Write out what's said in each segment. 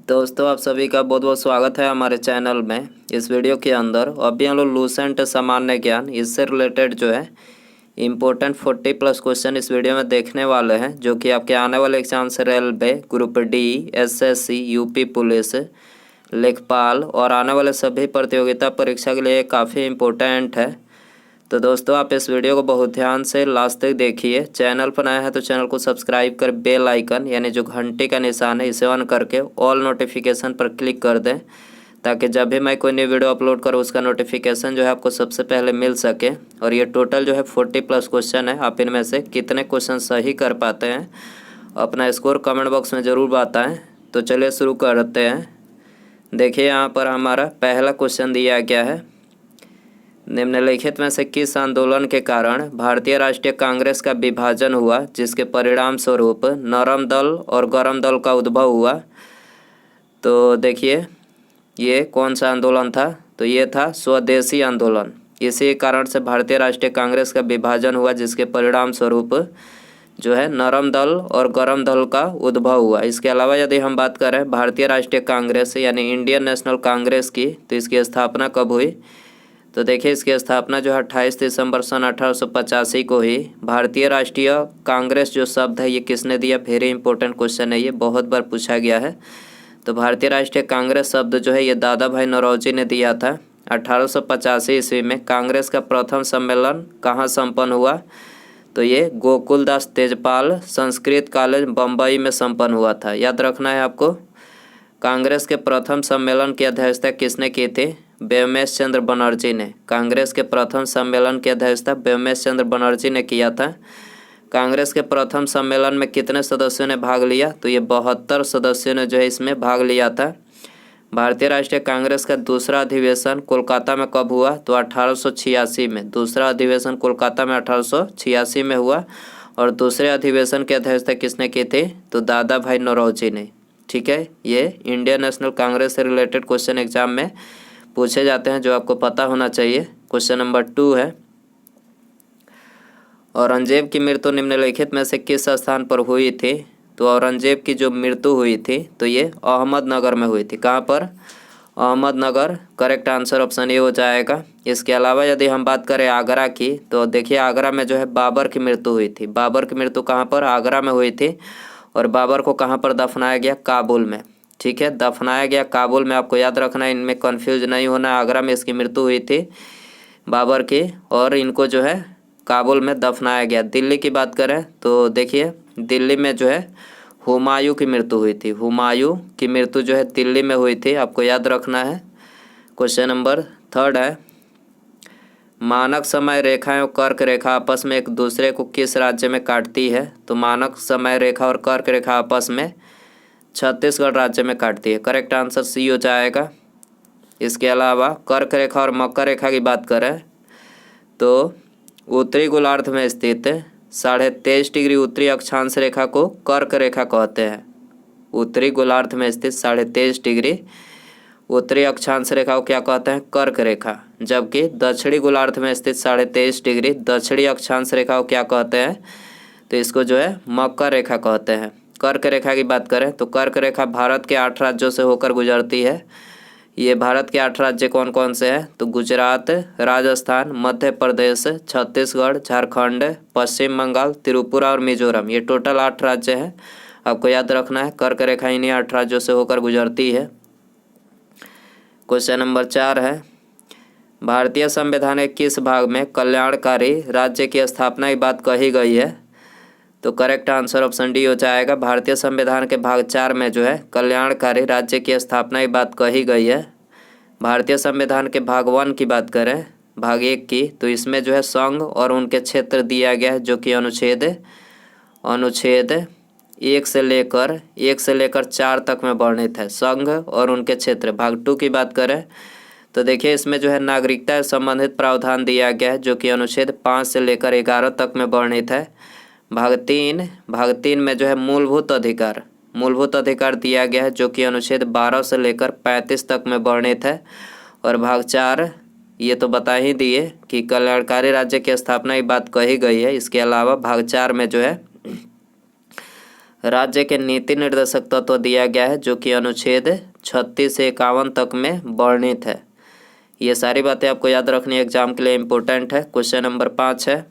दोस्तों आप सभी का बहुत बहुत स्वागत है हमारे चैनल में। इस वीडियो के अंदर अभी हम लोग लूसेंट सामान्य ज्ञान इससे रिलेटेड जो है इम्पोर्टेंट 40+ क्वेश्चन इस वीडियो में देखने वाले हैं, जो कि आपके आने वाले एग्जाम से railway, group D, SSC, UP police, लेखपाल और आने वाले सभी प्रतियोगिता परीक्षा के लिए काफ़ी इम्पोर्टेंट है। तो दोस्तों आप इस वीडियो को बहुत ध्यान से लास्ट तक देखिए। चैनल पर नया है तो चैनल को सब्सक्राइब कर बेल आइकन यानी जो घंटे का निशान है इसे ऑन करके ऑल नोटिफिकेशन पर क्लिक कर दें, ताकि जब भी मैं कोई नई वीडियो अपलोड करूँ उसका नोटिफिकेशन जो है आपको सबसे पहले मिल सके। और ये टोटल जो है 40+ क्वेश्चन है। आप इनमें से कितने क्वेश्चन सही कर पाते हैं अपना स्कोर कमेंट बॉक्स में ज़रूर बताएँ। तो चलिए शुरू करते हैं। देखिए यहाँ पर हमारा पहला क्वेश्चन दिया गया है, निम्नलिखित में से किस आंदोलन के कारण भारतीय राष्ट्रीय कांग्रेस का विभाजन हुआ, जिसके परिणाम स्वरूप नरम दल और गरम दल का उद्भव हुआ। तो देखिए ये कौन सा आंदोलन था, तो ये था स्वदेशी आंदोलन। इसी कारण से भारतीय राष्ट्रीय कांग्रेस का विभाजन हुआ, जिसके परिणाम स्वरूप जो है नरम दल और गरम दल का उद्भव हुआ। इसके अलावा यदि हम बात करें भारतीय राष्ट्रीय कांग्रेस यानी इंडियन नेशनल कांग्रेस की, तो इसकी स्थापना कब हुई, तो देखिए इसकी स्थापना जो है 28 दिसंबर सन 1885 को ही। भारतीय राष्ट्रीय कांग्रेस जो शब्द है ये किसने दिया, वेरी इंपॉर्टेंट क्वेश्चन है, ये बहुत बार पूछा गया है। तो भारतीय राष्ट्रीय कांग्रेस शब्द जो है ये दादा भाई नौरोजी ने दिया था 1885 ईस्वी में। कांग्रेस का प्रथम सम्मेलन कहाँ संपन्न हुआ, तो ये गोकुलदास तेजपाल संस्कृत कॉलेज बम्बई में संपन्न हुआ था। याद रखना है आपको। कांग्रेस के प्रथम सम्मेलन की अध्यक्षता किसने की थी, व्योमेश चंद्र बनर्जी ने। कांग्रेस के प्रथम सम्मेलन की अध्यक्षता व्योमेश चंद्र बनर्जी ने किया था। कांग्रेस के प्रथम सम्मेलन में कितने सदस्यों ने भाग लिया, तो ये 72 सदस्यों ने जो है इसमें भाग लिया था। भारतीय राष्ट्रीय कांग्रेस का दूसरा अधिवेशन कोलकाता में कब हुआ, तो 1886 में। दूसरा अधिवेशन कोलकाता में 1886 में हुआ। और दूसरे अधिवेशन की अध्यक्षता किसने की थी, तो दादा भाई नौरोजी ने। ठीक है, ये इंडियन नेशनल कांग्रेस से रिलेटेड क्वेश्चन एग्जाम में पूछे जाते हैं, जो आपको पता होना चाहिए। क्वेश्चन नंबर 2 है, औरंगजेब की मृत्यु निम्नलिखित में से किस स्थान पर हुई थी, तो औरंगजेब की जो मृत्यु हुई थी तो ये अहमदनगर में हुई थी। कहाँ पर, Ahmednagar. Correct answer option A हो जाएगा। इसके अलावा यदि हम बात करें आगरा की, तो देखिए आगरा में जो है बाबर की मृत्यु हुई थी। बाबर की मृत्यु कहाँ पर, आगरा में हुई थी। और बाबर को कहाँ पर दफनाया गया, काबुल में। ठीक है, दफनाया गया काबुल में। आपको याद रखना है, इनमें कंफ्यूज नहीं होना। आगरा में इसकी मृत्यु हुई थी बाबर की, और इनको जो है काबुल में दफनाया गया। दिल्ली की बात करें तो देखिए दिल्ली में जो है हुमायूं की मृत्यु हुई थी। हुमायूं की मृत्यु जो है दिल्ली में हुई थी, आपको याद रखना है। क्वेश्चन नंबर 3 है, मानक समय रेखा और कर्क रेखा आपस में एक दूसरे को किस राज्य में काटती है, तो मानक समय रेखा और कर्क रेखा आपस में छत्तीसगढ़ राज्य में काटती है। करेक्ट आंसर सी हो जाएगा। इसके अलावा कर्क रेखा और मकर रेखा की बात करें तो उत्तरी गोलार्ध में स्थित 23.5 डिग्री उत्तरी अक्षांश रेखा को कर्क रेखा कहते हैं। उत्तरी गोलार्ध में स्थित 23.5 डिग्री उत्तरी अक्षांश रेखा को क्या कहते हैं, कर्क रेखा। जबकि दक्षिणी गोलार्ध में स्थित 23.5 डिग्री दक्षिणी अक्षांश रेखा को क्या कहते हैं, तो इसको जो है मकर रेखा कहते हैं। कर्क रेखा की बात करें तो कर्क रेखा भारत के 8 राज्यों से होकर गुजरती है। ये भारत के 8 राज्य कौन कौन से हैं, तो गुजरात, राजस्थान, मध्य प्रदेश, छत्तीसगढ़, झारखंड, पश्चिम बंगाल, त्रिपुरा और मिजोरम। ये टोटल 8 राज्य हैं। आपको याद रखना है, कर्क रेखा इन्हीं 8 राज्यों से होकर गुजरती है। क्वेश्चन नंबर 4 है, भारतीय संविधान के किस भाग में कल्याणकारी राज्य की स्थापना की बात कही गई है, तो करेक्ट आंसर ऑप्शन डी हो जाएगा। भारतीय संविधान के भाग 4 में जो है कल्याणकारी राज्य की स्थापना की बात कही गई है। भारतीय संविधान के भाग 1 की बात करें, भाग 1 की, तो इसमें जो है संघ और उनके क्षेत्र दिया गया है, जो कि अनुच्छेद 1 से लेकर 4 तक में वर्णित है, संघ और उनके क्षेत्र। भाग 2 की बात करें तो देखिए इसमें जो है नागरिकता से संबंधित प्रावधान दिया गया है, जो कि अनुच्छेद 5 से लेकर 11 तक में वर्णित है। भाग 3 में जो है मूलभूत अधिकार दिया गया है, जो कि अनुच्छेद 12 से लेकर 35 तक में वर्णित है। और भाग 4 ये तो बता ही दिए कि कल्याणकारी राज्य की स्थापना की बात कही गई है। इसके अलावा भाग 4 में जो है राज्य के नीति निर्देशक तत्व दिया गया है जो कि अनुच्छेद 36 से 51 तक में वर्णित है। ये सारी बातें आपको याद रखनी एग्जाम के लिए इम्पोर्टेंट है। क्वेश्चन नंबर 5 है,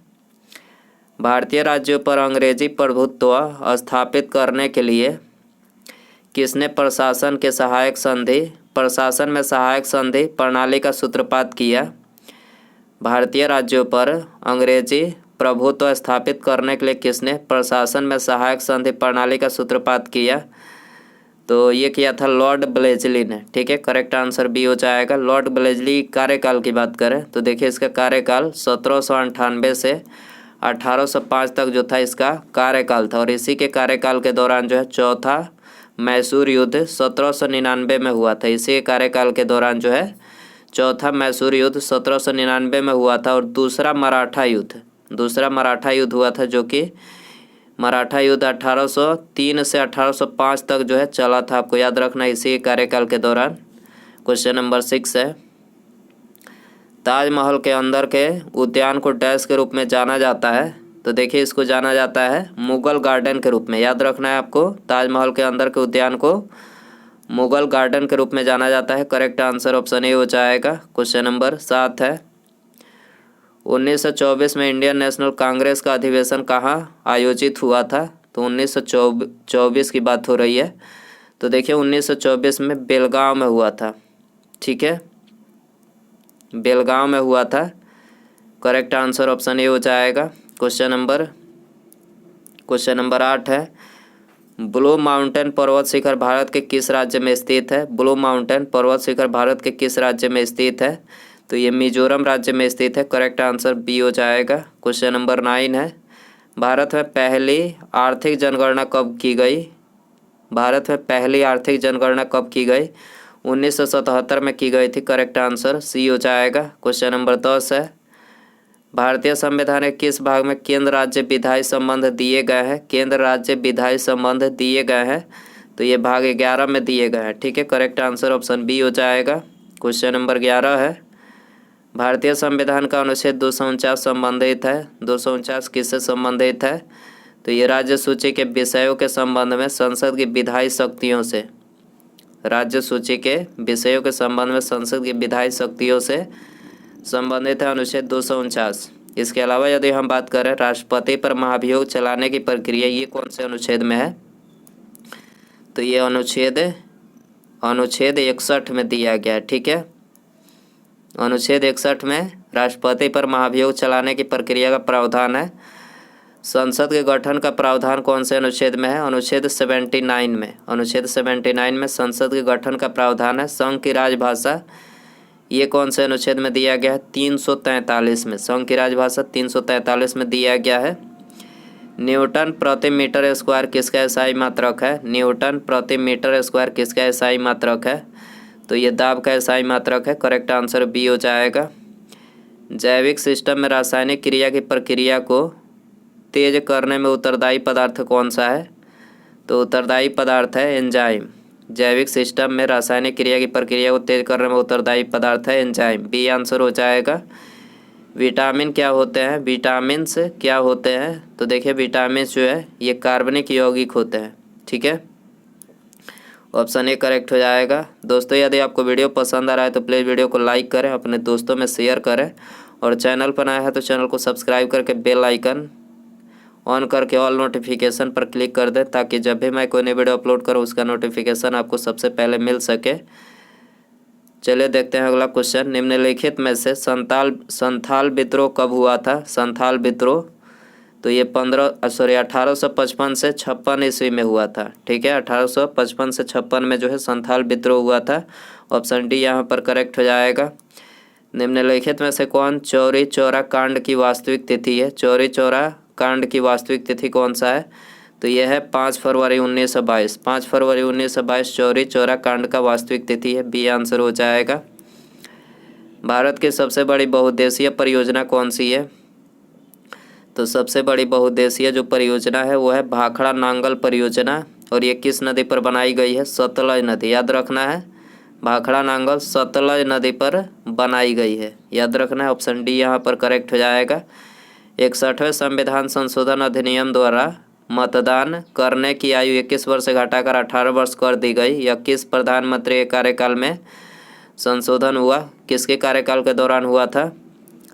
भारतीय राज्यों पर अंग्रेजी प्रभुत्व स्थापित करने के लिए किसने प्रशासन में सहायक संधि प्रणाली का सूत्रपात किया? भारतीय राज्यों पर अंग्रेजी प्रभुत्व स्थापित करने के लिए किसने प्रशासन में सहायक संधि प्रणाली का सूत्रपात किया? तो ये किया था लॉर्ड ब्लेजली ने। ठीक है, करेक्ट आंसर बी हो जाएगा। लॉर्ड ब्लेजली कार्यकाल की बात करें तो देखिए इसका कार्यकाल 1798 से 1805 तक जो था इसका कार्यकाल था, और इसी के कार्यकाल के दौरान जो है चौथा मैसूर युद्ध 1799 में हुआ था। इसी के कार्यकाल के दौरान जो है चौथा मैसूर युद्ध 1799 में हुआ था, और दूसरा मराठा युद्ध हुआ था, जो कि मराठा युद्ध 1803 से 1805 तक जो है चला था। आपको याद रखना इसी कार्यकाल के दौरान। क्वेश्चन नंबर 6 है, ताजमहल के अंदर के उद्यान को डैश के रूप में जाना जाता है? तो देखिए इसको जाना जाता है मुगल गार्डन के रूप में। याद रखना है आपको, ताजमहल के अंदर के उद्यान को मुगल गार्डन के रूप में जाना जाता है। करेक्ट आंसर ऑप्शन ए हो जाएगा। क्वेश्चन नंबर 7 है, 1924 में इंडियन नेशनल कांग्रेस का अधिवेशन कहाँ आयोजित हुआ था? तो 1924 की बात हो रही है। तो देखिए 1924 में बेलगांव में हुआ था। ठीक है, बेलगांव में हुआ था। करेक्ट आंसर ऑप्शन ए हो जाएगा। क्वेश्चन नंबर 8 है, ब्लू माउंटेन पर्वत शिखर भारत के किस राज्य में स्थित है? ब्लू माउंटेन पर्वत शिखर भारत के किस राज्य में स्थित है? तो ये मिजोरम राज्य में स्थित है। करेक्ट आंसर बी हो जाएगा। क्वेश्चन नंबर 9 है, भारत में पहली आर्थिक जनगणना कब की गई? भारत में पहली आर्थिक जनगणना कब की गई? 1977 में की गई थी। करेक्ट आंसर सी हो जाएगा। क्वेश्चन नंबर 10 है, भारतीय संविधान के किस भाग में केंद्र राज्य विधायी संबंध दिए गए हैं? केंद्र राज्य विधायी संबंध दिए गए हैं, तो ये भाग 11 में दिए गए हैं। ठीक है, करेक्ट आंसर ऑप्शन बी हो जाएगा। क्वेश्चन नंबर 11 है, भारतीय संविधान का अनुच्छेद 249 संबंधित है। 249 किससे संबंधित है? तो ये राज्य सूची के विषयों के संबंध में संसद की विधायी शक्तियों से, राज्य सूची के विषयों के संबंध में संसद की विधायी शक्तियों से संबंधित है अनुच्छेद 249। इसके अलावा यदि हम बात करें राष्ट्रपति पर महाभियोग चलाने की प्रक्रिया, ये कौन से अनुच्छेद में है? तो ये अनुच्छेद 61 में दिया गया है। ठीक है, अनुच्छेद 61 में राष्ट्रपति पर महाभियोग चलाने की प्रक्रिया का प्रावधान है। संसद के गठन का प्रावधान कौन से अनुच्छेद में है? अनुच्छेद 79 में। अनुच्छेद 79 में संसद के गठन का प्रावधान है। संघ की राजभाषा, ये कौन से अनुच्छेद में दिया गया है? 343 में। संघ की राजभाषा 343 में दिया गया है। न्यूटन प्रति मीटर स्क्वायर किसका एसआई मात्रक है? न्यूटन प्रति मीटर स्क्वायर किसका एसआई मात्रक है? तो ये दाब का एसआई मात्रक है। करेक्ट आंसर बी हो जाएगा। जैविक सिस्टम में रासायनिक क्रिया की प्रक्रिया को तेज करने में उत्तरदायी पदार्थ कौन सा है? तो उत्तरदायी पदार्थ है एंजाइम। जैविक सिस्टम में रासायनिक क्रिया की प्रक्रिया को तेज करने में उत्तरदायी पदार्थ है एंजाइम। बी आंसर हो जाएगा। विटामिन क्या होते हैं? विटामिन्स क्या होते हैं? तो देखिए विटामिन जो है ये कार्बनिक यौगिक होते हैं। ठीक है, ऑप्शन ए करेक्ट हो जाएगा। दोस्तों यदि आपको वीडियो पसंद आ रहा है तो प्लीज़ वीडियो को लाइक करें, अपने दोस्तों में शेयर करें, और चैनल पर आया है तो चैनल को सब्सक्राइब करके बेल आइकन ऑन करके ऑल नोटिफिकेशन पर क्लिक कर दें, ताकि जब भी मैं कोई नई वीडियो अपलोड करूं उसका नोटिफिकेशन आपको सबसे पहले मिल सके। चलिए देखते हैं अगला क्वेश्चन। निम्नलिखित में से संथाल विद्रोह कब हुआ था? संथाल विद्रोह, तो ये 1855 से 56 ईस्वी में हुआ था। ठीक है, 1855 से 56 में जो है संथाल विद्रोह हुआ था। ऑप्शन डी यहाँ पर करेक्ट हो जाएगा। निम्नलिखित में से कौन चौरी चौरा कांड की वास्तविक तिथि है? चौरी चौरा कांड की वास्तविक तिथि कौन सा है? तो यह है 5 फरवरी 1922। 5 फरवरी 1922 चौरी चौरा कांड का वास्तविक तिथि है। बी आंसर हो जाएगा। भारत की सबसे बड़ी बहुउद्देशीय परियोजना कौन सी है? तो सबसे बड़ी बहुउद्देशीय जो परियोजना है वो है भाखड़ा नांगल परियोजना, और ये किस नदी पर बनाई गई है? सतलज नदी। याद रखना है, भाखड़ा नांगल सतलज नदी पर बनाई गई है। याद रखना है, ऑप्शन डी यहाँ पर करेक्ट हो जाएगा। 61वें संविधान संशोधन अधिनियम द्वारा मतदान करने की आयु 21 वर्ष से घटाकर 18 वर्ष कर दी गई। यह किस प्रधानमंत्री के कार्यकाल में संशोधन हुआ? किसके कार्यकाल के दौरान हुआ था?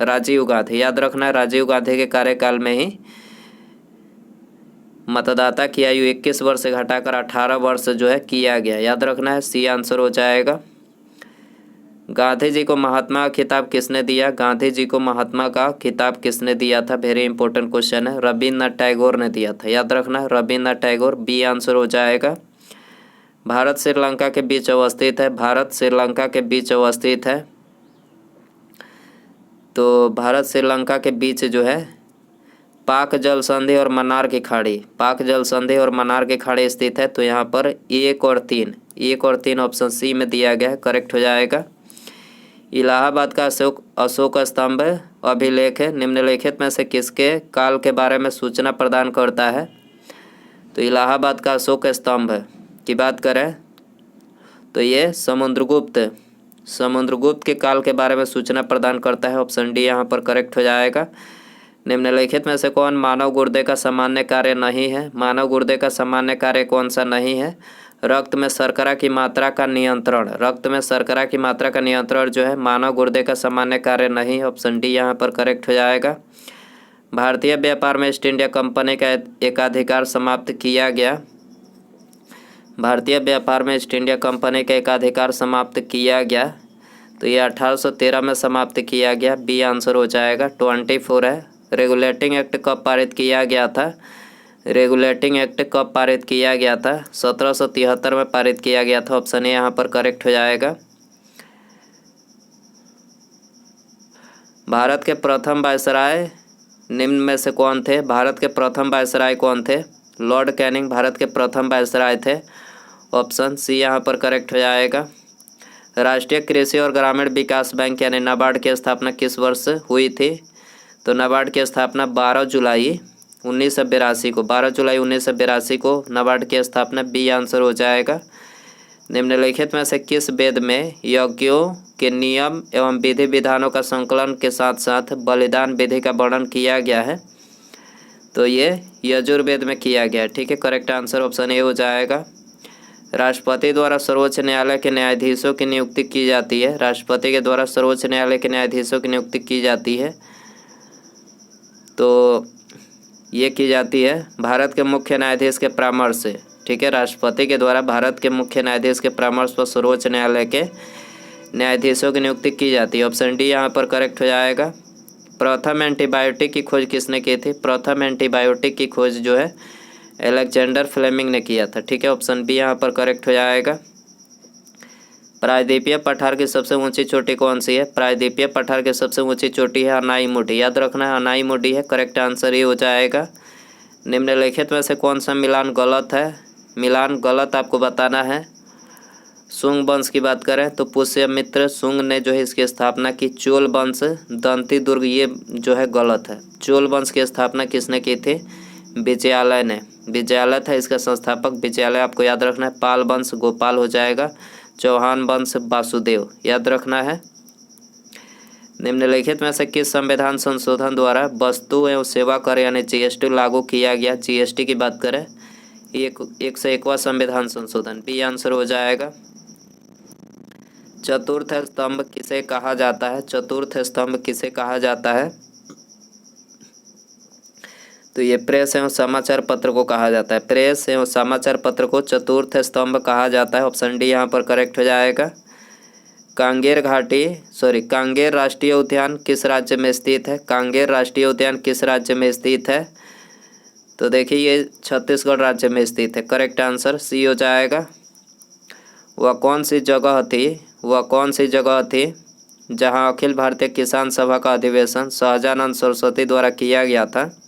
राजीव गांधी। याद रखना है, राजीव गांधी के कार्यकाल में ही मतदाता की आयु 21 वर्ष से घटाकर 18 वर्ष जो है किया गया। याद रखना है, सी आंसर हो जाएगा। गांधी जी को महात्मा का खिताब किसने दिया? गांधी जी को महात्मा का खिताब किसने दिया था? वेरी इंपॉर्टेंट क्वेश्चन है। रविन्द्रनाथ टैगोर ने दिया था। याद रखना है, रविन्द्रनाथ टैगोर, बी आंसर हो जाएगा। भारत श्रीलंका के बीच अवस्थित है। भारत श्रीलंका के बीच अवस्थित है। तो भारत श्रीलंका के बीच जो है पाक जल संधि और मन्नार की खाड़ी, पाक जल संधि और मन्नार की खाड़ी स्थित है। तो यहाँ पर 1 और 3 ऑप्शन सी में दिया गया है, करेक्ट हो जाएगा। इलाहाबाद का अशोक स्तंभ अभिलेख निम्नलिखित में से किसके काल के बारे में सूचना प्रदान करता है? तो इलाहाबाद का अशोक स्तंभ की बात करें तो ये समुद्रगुप्त के काल के बारे में सूचना प्रदान करता है। ऑप्शन डी यहाँ पर करेक्ट हो जाएगा। निम्नलिखित में से कौन मानव गुर्दे का सामान्य कार्य नहीं है? मानव गुर्दे का सामान्य कार्य कौन सा नहीं है? रक्त में शर्करा की मात्रा का नियंत्रण। रक्त में शर्करा की मात्रा का नियंत्रण जो है मानव गुर्दे का सामान्य कार्य नहीं है। ऑप्शन डी यहाँ पर करेक्ट हो जाएगा। भारतीय व्यापार में ईस्ट इंडिया कंपनी का एकाधिकार समाप्त किया गया। भारतीय व्यापार में ईस्ट इंडिया कंपनी का एकाधिकार समाप्त किया गया। तो ये 1813 में समाप्त किया गया। बी आंसर हो जाएगा। 24 है। रेगुलेटिंग एक्ट कब पारित किया गया था? रेगुलेटिंग एक्ट कब पारित किया गया था? 1773 में पारित किया गया था। ऑप्शन ए यहाँ पर करेक्ट हो जाएगा। भारत के प्रथम वायसराय निम्न में से कौन थे? भारत के प्रथम वायसराय कौन थे? लॉर्ड कैनिंग भारत के प्रथम वायसराय थे। ऑप्शन सी यहाँ पर करेक्ट हो जाएगा। राष्ट्रीय कृषि और ग्रामीण विकास बैंक यानी नाबार्ड की स्थापना किस वर्ष हुई थी? तो नाबार्ड की स्थापना 12 जुलाई 1982 को नाबार्ड की स्थापना। बी आंसर हो जाएगा। निम्नलिखित में से किस वेद में यज्ञों के नियम एवं विधि विधानों का संकलन के साथ साथ बलिदान विधि का वर्णन किया गया है? तो ये यजुर्वेद में किया गया है। ठीक है, करेक्ट आंसर ऑप्शन ए हो जाएगा। राष्ट्रपति द्वारा सर्वोच्च न्यायालय के न्यायाधीशों की नियुक्ति की जाती है। राष्ट्रपति के द्वारा सर्वोच्च न्यायालय के न्यायाधीशों की नियुक्ति की जाती है। तो ये की जाती है भारत के मुख्य न्यायाधीश के परामर्श से। ठीक है, राष्ट्रपति के द्वारा भारत के मुख्य न्यायाधीश के परामर्श पर सर्वोच्च न्यायालय के न्यायाधीशों की नियुक्ति की जाती है। ऑप्शन डी यहाँ पर करेक्ट हो जाएगा। प्रथम एंटीबायोटिक की खोज किसने की थी? प्रथम एंटीबायोटिक की खोज जो है अलेक्जेंडर फ्लेमिंग ने किया था। ठीक है, ऑप्शन बी यहाँ पर करेक्ट हो जाएगा। प्रायद्वीपीय पठार की सबसे ऊंची चोटी कौन सी है? प्रायद्वीपीय पठार की सबसे ऊंची चोटी है अनाईमुडी। याद रखना है, अनाईमुडी है। करेक्ट आंसर ये हो जाएगा। निम्नलिखित में से कौन सा मिलान गलत है? मिलान गलत आपको बताना है। शुंग वंश की बात करें तो पुष्यमित्र शुंग ने जो है इसकी स्थापना की। चोल वंश दंती दुर्ग ये जो है गलत है। चोल वंश की स्थापना किसने की थी? विजयालय ने। विजयालय था इसका संस्थापक। विजयालय आपको याद रखना है। पाल वंश गोपाल हो जाएगा। चौहान वंश वासुदेव याद रखना है। निम्नलिखित में से किस संविधान संशोधन द्वारा वस्तु एवं सेवा कर यानी जीएसटी लागू किया गया? जीएसटी की बात करें 101वां संविधान संशोधन। बी आंसर हो जाएगा। चतुर्थ स्तंभ किसे कहा जाता है? चतुर्थ स्तंभ किसे कहा जाता है? तो ये प्रेस एवं समाचार पत्र को कहा जाता है। प्रेस एवं समाचार पत्र को चतुर्थ स्तंभ कहा जाता है। ऑप्शन डी यहाँ पर करेक्ट हो जाएगा। कांगेर राष्ट्रीय उद्यान किस राज्य में स्थित है? कांगेर राष्ट्रीय उद्यान किस राज्य में स्थित है? तो देखिए ये छत्तीसगढ़ राज्य में स्थित है। करेक्ट आंसर सी हो जाएगा। वह कौन सी जगह थी जहाँ अखिल भारतीय किसान सभा का अधिवेशन सहजानंद सरस्वती द्वारा किया गया था?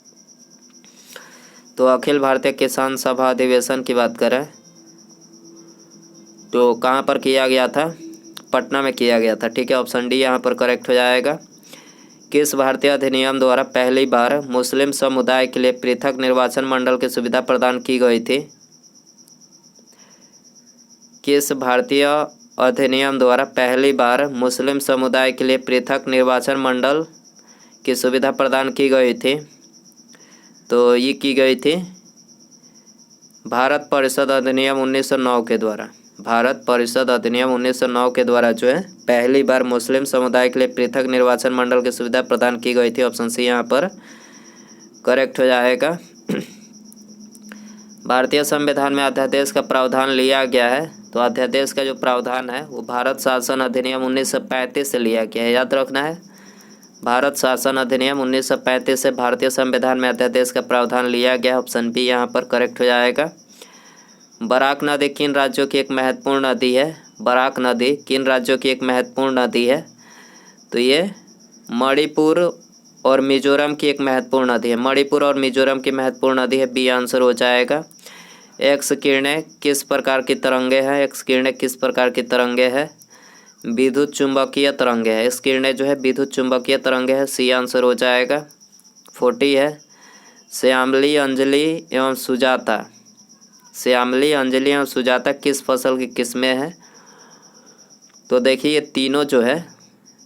तो अखिल भारतीय किसान सभा अधिवेशन की बात करें तो कहाँ पर किया गया था? पटना में किया गया था। ठीक है, ऑप्शन डी यहाँ पर करेक्ट हो जाएगा। किस भारतीय अधिनियम द्वारा पहली बार मुस्लिम समुदाय के लिए पृथक निर्वाचन मंडल की सुविधा प्रदान की गई थी? किस भारतीय अधिनियम द्वारा पहली बार मुस्लिम समुदाय के लिए पृथक निर्वाचन मंडल की सुविधा प्रदान की गई थी? तो ये की गई थी भारत परिषद अधिनियम 1909 के द्वारा। भारत परिषद अधिनियम 1909 के द्वारा जो है पहली बार मुस्लिम समुदाय के लिए पृथक निर्वाचन मंडल की सुविधा प्रदान की गई थी। ऑप्शन सी यहाँ पर करेक्ट हो जाएगा। भारतीय संविधान में अध्यादेश का प्रावधान लिया गया है, तो अध्यादेश का जो प्रावधान है वो भारत शासन अधिनियम 1935 से लिया गया है, याद रखना है। भारत शासन अधिनियम 1935 से भारतीय संविधान में अध्यादेश का प्रावधान लिया गया। ऑप्शन बी यहाँ पर करेक्ट हो जाएगा। बराक नदी किन राज्यों की एक महत्वपूर्ण नदी है? बराक नदी किन राज्यों की एक महत्वपूर्ण नदी है? तो ये मणिपुर और मिजोरम की एक महत्वपूर्ण नदी है। मणिपुर और मिजोरम की महत्वपूर्ण नदी है, बी आंसर हो जाएगा। एक्स किरणें किस प्रकार की तरंगे हैं? एक्स किरणें किस प्रकार की तरंगे हैं? विद्युत चुंबकीय तरंगे है। एक्स किरणें जो है विद्युत चुंबकीय तरंगे है, सी आंसर हो जाएगा। 40 है। श्यामली, अंजलि एवं सुजाता। श्यामली, अंजलि एवं सुजाता किस फसल की किस्में हैं? तो देखिए ये तीनों जो है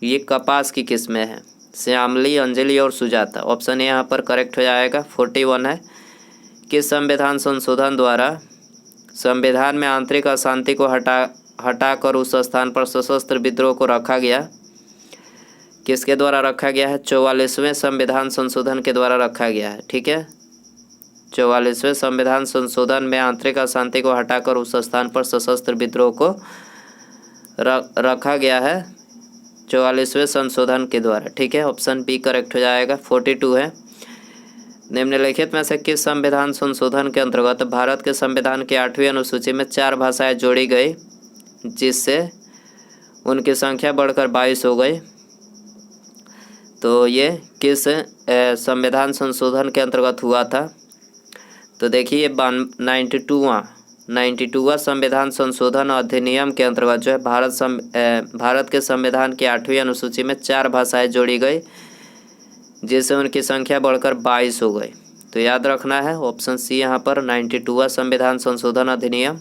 ये कपास की किस्में हैं, श्यामली, अंजलि और सुजाता। ऑप्शन यहाँ पर करेक्ट हो जाएगा। 41 है। किस संविधान संशोधन द्वारा संविधान में आंतरिक अशांति को हटाकर उस स्थान पर सशस्त्र विद्रोह को रखा गया? किसके द्वारा रखा गया है? 44वें संविधान संशोधन के द्वारा रखा गया है। ठीक है, 44वें संविधान संशोधन में आंतरिक अशांति को हटाकर उस स्थान पर सशस्त्र विद्रोह को रखा गया है 44वें संशोधन के द्वारा। ठीक है, ऑप्शन बी करेक्ट हो जाएगा। 42 है। निम्नलिखित में से किस संविधान संशोधन के अंतर्गत भारत के संविधान की 8वीं अनुसूची में 4 भाषाएं जोड़ी गई, जिससे उनकी संख्या बढ़कर 22 हो गई? तो ये किस संविधान संशोधन के अंतर्गत हुआ था? तो देखिए 92वां संविधान संशोधन अधिनियम के अंतर्गत जो है भारत के संविधान की 8वीं अनुसूची में 4 भाषाएं जोड़ी गई, जिससे उनकी संख्या बढ़कर 22 हो गई। तो याद रखना है ऑप्शन सी यहाँ पर 92वां संविधान संशोधन अधिनियम।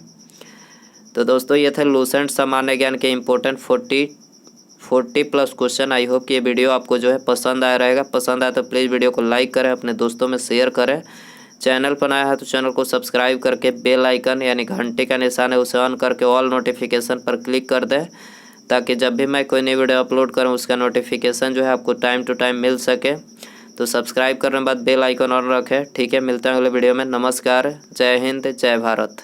तो दोस्तों ये थे लूसेंट सामान्य ज्ञान के important 40 plus question. I hope कि ये वीडियो आपको जो है पसंद आया रहेगा। पसंद आया तो प्लीज़ वीडियो को लाइक करें, अपने दोस्तों में शेयर करें। चैनल पर नया है तो चैनल को सब्सक्राइब करके बेल आइकन यानी घंटे का निशान है उसे ऑन करके ऑल नोटिफिकेशन पर क्लिक कर दें, ताकि जब भी मैं कोई नई वीडियो अपलोड करूं उसका नोटिफिकेशन जो है आपको टाइम टू टाइम मिल सके। तो सब्सक्राइब करने के बाद बेल आइकन ऑन रखें। ठीक है, मिलते हैं अगले वीडियो में। नमस्कार, जय हिंद, जय भारत।